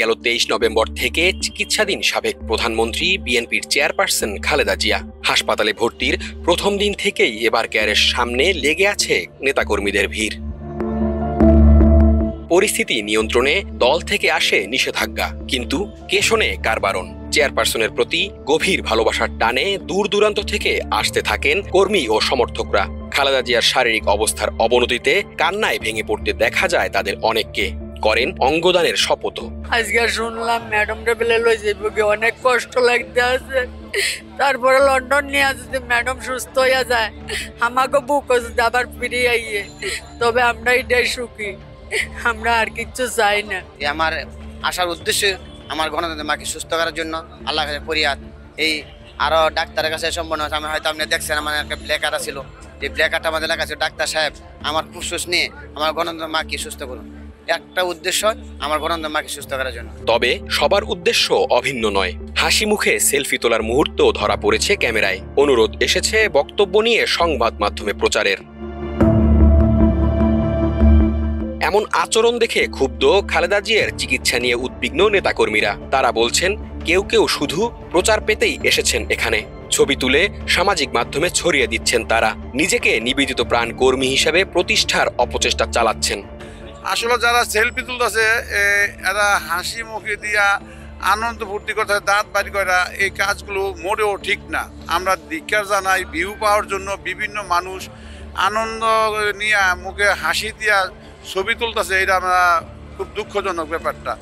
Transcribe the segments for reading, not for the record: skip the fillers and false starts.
গেল 23 নভেম্বর থেকে চিকিৎসাধীন সাবেক প্রধানমন্ত্রী বিএনপির চেয়ারপারসন খালেদা জিয়া। হাসপাতালে ভর্তির প্রথম দিন থেকেই এবার কেয়ারের সামনে লেগে আছে নেতাকর্মীদের ভিড়। পরিস্থিতি নিয়ন্ত্রণে দল থেকে আসে নিষেধাজ্ঞা, কিন্তু কে শোনে কার বারণ? চেয়ারপারসনের প্রতি গভীর ভালোবাসার টানে দূর দূরান্ত থেকে আসতে থাকেন কর্মী ও সমর্থকরা। খালেদা জিয়ার শারীরিক অবস্থার অবনতিতে কান্নায় ভেঙে পড়তে দেখা যায় তাদের অনেককে, করেন অঙ্গদানের শপথও। আজকে শুনলাম ম্যাডাম রেবেলে লই যাইবো, অনেক কষ্ট লাগতে আছে। তারপরে লন্ডন নিয়ে যদি ম্যাডাম সুস্থ হইয়া যায়, আমাকে বুক যদি আবার ফিরে আইয়ে, তবে আমরা এটাই সুখী, আমরা আর কিছু চাই না। আমার আসার উদ্দেশ্য আমার গণতন্ত্রের মাকে সুস্থ করার জন্য আল্লাহ কাছে ফরিয়াদ। এই আরো ডাক্তারের কাছে সম্পন্ন হচ্ছে। আমি হয়তো আপনি দেখছেন আমার একটা ব্ল্যাক কার্ড ছিল, এই ব্ল্যাক কার্ডটা আমাদের লেখা আছে, ডাক্তার সাহেব আমার ফুসফুস নিয়ে আমার গণতন্ত্রের মাকে সুস্থ করুন। একটা উদ্দেশ্য আমার গণতন্ত্রের মাকে সুস্থ করার জন্য। তবে সবার উদ্দেশ্য অভিন্ন নয়। হাসি মুখে সেলফি তোলার মুহূর্ত ধরা পড়েছে ক্যামেরায়। অনুরোধ এসেছে বক্তব্য নিয়ে সংবাদ মাধ্যমে প্রচারের। এমন আচরণ দেখে ক্ষুব্ধ খালেদা জিয়ার চিকিৎসা নিয়ে উদ্বিগ্ন নেতাকর্মীরা। তারা বলছেন কেউ কেউ শুধু প্রচার পেতেই এসেছেন এখানে। ছবি তুলে সামাজিক মাধ্যমে ছড়িয়ে দিচ্ছেন তারা। নিজেকে নিবেদিত প্রাণ কর্মী হিসেবে প্রতিষ্ঠার অপচেষ্টা চালাচ্ছেন। আসলে যারা সেলফি তুলতেছে এরা হাসি মুখে দিয়া আনন্দ ফুর্তি করতে দাঁত বাড়ি করা, এই কাজগুলো মোটেও ঠিক না। আমরা ধিক্কার জানাই। ভিউ পাওয়ার জন্য বিভিন্ন মানুষ আনন্দ নিয়ে মুখে হাসি দিয়া ছবি তুলতেছে, এটা আমরা খুব দুঃখজনক ব্যাপারটা।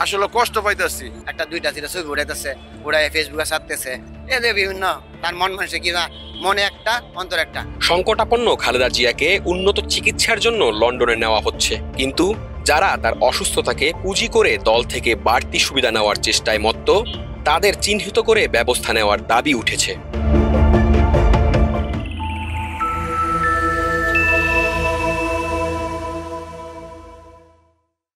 আসলে কষ্ট পাইতেছি। একটা দুইটা ছিল ছবি উড়াইতেছে, উড়াই ফেসবুকে ছাড়তেছে, এদের বিভিন্ন তার মন মানুষে কিনা মনে একটা অন্তর একটা। সংকটাপন্ন খালেদা জিয়াকে উন্নত চিকিৎসার জন্য লন্ডনে নেওয়া হচ্ছে, কিন্তু যারা তার অসুস্থতাকে পুঁজি করে দল থেকে বাড়তি সুবিধা নেওয়ার চেষ্টায় মত্ত, তাদের চিহ্নিত করে ব্যবস্থা নেওয়ার দাবি উঠেছে।